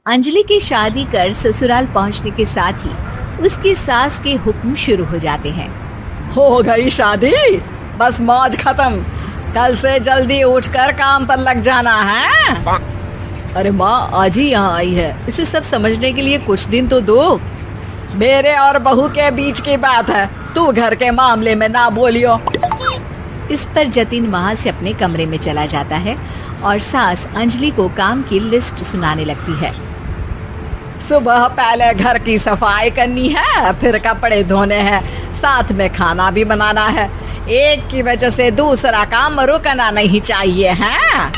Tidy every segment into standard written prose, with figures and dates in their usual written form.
अंजलि की शादी कर ससुराल पहुंचने के साथ ही उसकी सास के हुक्म शुरू हो जाते हैं। हो गई शादी, बस मौज खत्म। कल से जल्दी उठकर काम पर लग जाना है। अरे माँ आज ही यहाँ आई है, इसे सब समझने के लिए कुछ दिन तो दो। मेरे और बहू के बीच की बात है, तू घर के मामले में ना बोलियो। इस पर जतिन वहाँ से अपने कमरे में चला जाता है और सास अंजलि को काम की लिस्ट सुनाने लगती है। सुबह पहले घर की सफाई करनी है, फिर कपड़े धोने हैं, साथ में खाना भी बनाना है। एक की वजह से दूसरा काम रुकना नहीं चाहिए है।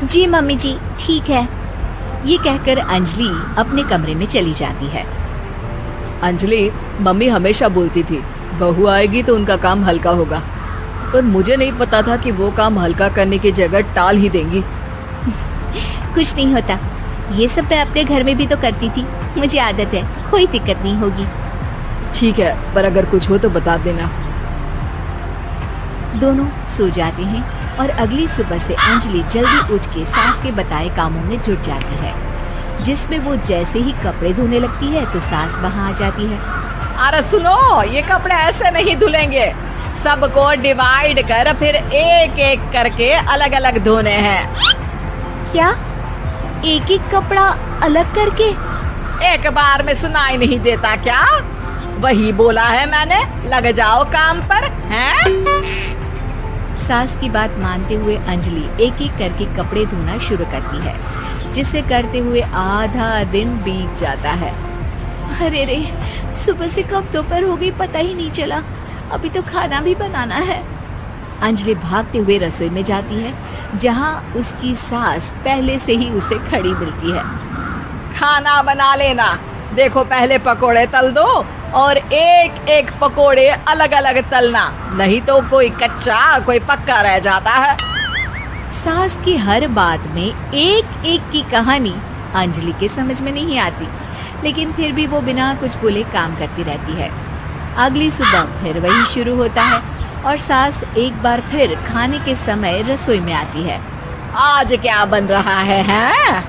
जी मम्मी जी ठीक है। ये कहकर अंजलि अपने कमरे में चली जाती है। अंजलि, मम्मी हमेशा बोलती थी बहू आएगी तो उनका काम हल्का होगा, पर मुझे नहीं पता था कि वो काम हल्का करने की जगह टाल ही देंगी। कुछ नहीं होता, ये सब मैं अपने घर में भी तो करती थी, मुझे आदत है, कोई दिक्कत नहीं होगी। ठीक है, पर अगर कुछ हो तो बता देना। दोनों सो जाते हैं और अगली सुबह से अंजलि जल्दी उठ के सास के बताए कामों में जुट जाती है, जिसमें वो जैसे ही कपड़े धोने लगती है तो सास वहाँ आ जाती है। अरे सुनो, ये कपड़े ऐसे नहीं धुलेंगे, सबको डिवाइड कर फिर एक एक करके अलग अलग धोने हैं। क्या एक एक कपड़ा अलग करके? एक बार में सुनाई नहीं देता क्या? वही बोला है मैंने, लग जाओ काम पर हैं? सास की बात मानते हुए अंजलि एक एक करके कपड़े धोना शुरू करती है, जिसे करते हुए आधा दिन बीत जाता है। अरे रे, सुबह से कब दोपहर हो गई पता ही नहीं चला, अभी तो खाना भी बनाना है। अंजलि भागते हुए रसोई में जाती है, जहां उसकी सास पहले से ही उसे खड़ी मिलती है। खाना बना लेना, देखो पहले पकोड़े तल दो और एक एक पकोड़े अलग अलग तलना, नहीं तो कोई कच्चा कोई पक्का रह जाता है। सास की हर बात में एक एक की कहानी अंजलि के समझ में नहीं आती, लेकिन फिर भी वो बिना कुछ बोले काम करती रहती है। अगली सुबह फिर वही शुरू होता है और सास एक बार फिर खाने के समय रसोई में आती है। आज क्या बन रहा है हैं?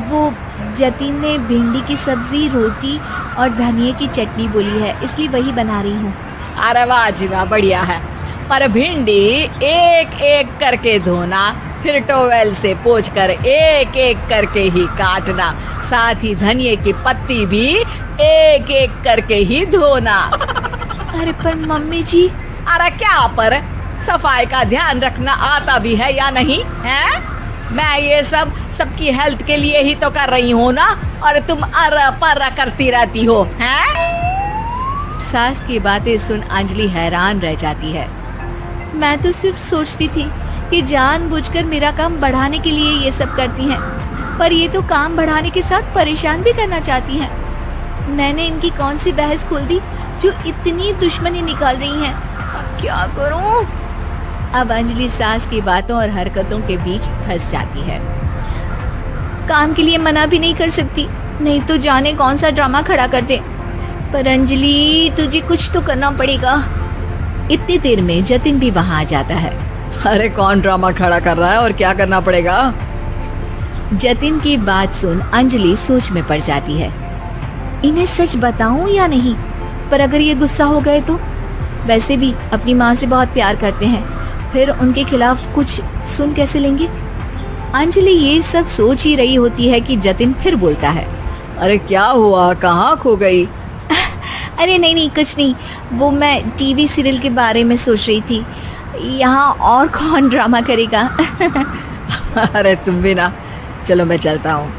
वो जतिन ने भिंडी की सब्जी, रोटी और धनिए की चटनी बोली है, इसलिए वही बना रही हूँ। अरे वाह जी वाह, बढ़िया है। पर भिंडी एक एक करके धोना, फिर टोवेल से पोंछकर एक एक करके ही काटना, साथ ही धनिए की पत्ती भी एक एक करके ही धोना। अरे पर मम्मी जी। अरे क्या पर? सफाई का ध्यान रखना आता भी है या नहीं है? मैं ये सब सबकी हेल्थ के लिए ही तो कर रही हूँ ना, और तुम अर पर करती रहती हो हैं? सास की बातें सुन अंजलि हैरान रह जाती है। मैं तो सिर्फ सोचती थी कि जानबूझकर मेरा काम बढ़ाने के लिए ये सब करती हैं, पर ये तो काम बढ़ाने के साथ परेशान भी करना चाहती हैं। मैंने इनकी कौन सी बहस खोल दी जो इतनी दुश्मनी निकाल रही हैं? अब क्या करूं? अब अंजलि सास की बातों और हरकतों के बीच फंस जाती है। काम के लिए मना भी नहीं कर सकती, नहीं तो जाने कौन सा ड्रामा खड़ा कर दे। पर अंजलि तुझे कुछ तो करना पड़ेगा। इतनी देर में जतिन भी वहां आ जाता है। अरे कौन ड्रामा खड़ा कर रहा है और क्या करना पड़ेगा? जतिन की बात सुन अंजलि सोच में पड़ जाती है। इन्हें सच बताऊं या नहीं? पर अगर ये गुस्सा हो गए तो? वैसे भी अपनी माँ से बहुत प्यार करते हैं, फिर उनके खिलाफ कुछ सुन कैसे लेंगे? अंजलि ये सब सोच ही रही होती है कि जतिन फिर बोलता है। अरे क्या हुआ, कहाँ खो गई? अरे नहीं कुछ नहीं, वो मैं टीवी सीरियल के बारे में सोच रही थी। यहाँ और कौन ड्रामा करेगा? अरे तुम भी ना, चलो मैं चलता हूँ।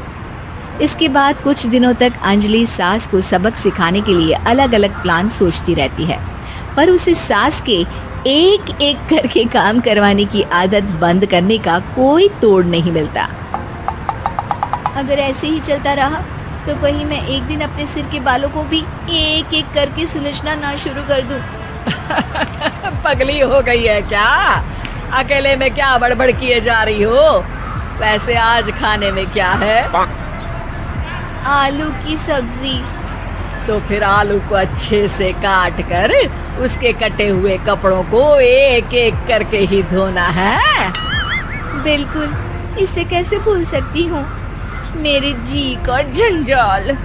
इसके बाद कुछ दिनों तक अंजलि सास को सबक सिखाने के लिए अलग अलग प्लान सोचती रहती है, पर उसे सास के एक एक करके काम करवाने की आदत बंद करने का कोई तोड़ नहीं मिलता। अगर ऐसे ही चलता रहा तो कहीं मैं एक दिन अपने सिर के बालों को भी एक एक करके सुलझना ना शुरू कर दूं। पगली हो गई है क्या? अकेले में क्या बड़बड़ किए जा रही हो? वैसे आज खाने में क्या है? आलू की सब्जी। तो फिर आलू को अच्छे से काट कर उसके कटे हुए कपड़ों को एक एक करके ही धोना है। बिल्कुल, इसे कैसे भूल सकती हूँ। मेरे जी को झंझोल।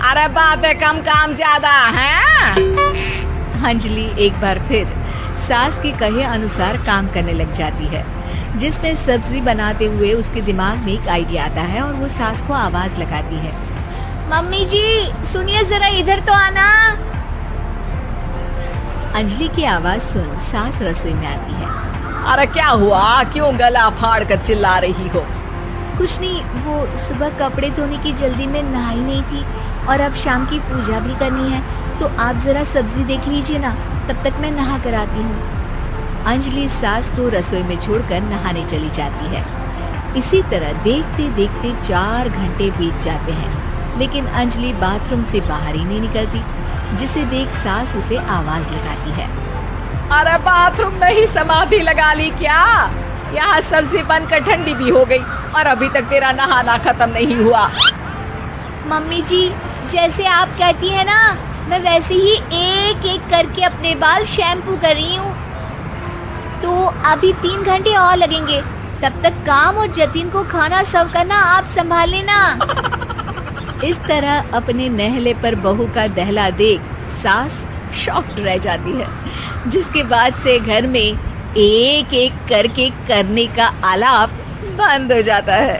अरे बातें कम काम ज्यादा हैं। अंजलि एक बार फिर सास के कहे अनुसार काम करने लग जाती है, जिसमें सब्जी बनाते हुए उसके दिमाग में एक आइडिया आता है और वो सास को आवाज लगाती है। मम्मी जी सुनिए जरा इधर तो आना। अंजलि की आवाज सुन सास रसोई में आती है। अरे क्या हुआ, क्यों गला फाड़ कर चिल्ला रही हो? कुछ नहीं, वो सुबह कपड़े धोने की जल्दी में नहाई नहीं थी और अब शाम की पूजा भी करनी है, तो आप जरा सब्जी देख लीजिए ना, तब तक मैं नहा कर आती हूँ। अंजलि सास को रसोई में छोड़कर नहाने चली जाती है। इसी तरह देखते देखते 4 घंटे बीत जाते हैं, लेकिन अंजलि बाथरूम से बाहर ही नहीं निकलती, जिसे देख सास उसे आवाज लगाती है। अरे बाथरूम में ही समाधि लगा ली क्या? यहाँ सब्जी बनकर ठंडी भी हो गई और अभी तक तेरा नहाना खत्म नहीं हुआ। मम्मी जी जैसे आप कहती हैं ना, मैं वैसे ही एक एक करके अपने बाल शैम्पू कर रही हूँ। तो अभी 3 घंटे और लगेंगे, तब तक काम और जतिन को खाना सर्व करना आप संभाल लेना। इस तरह अपने नहले पर बहू का दहला देख सास शॉक्ड रह जाती है, जिसके बाद से घर में एक एक करके करने का आलाप बंद हो जाता है।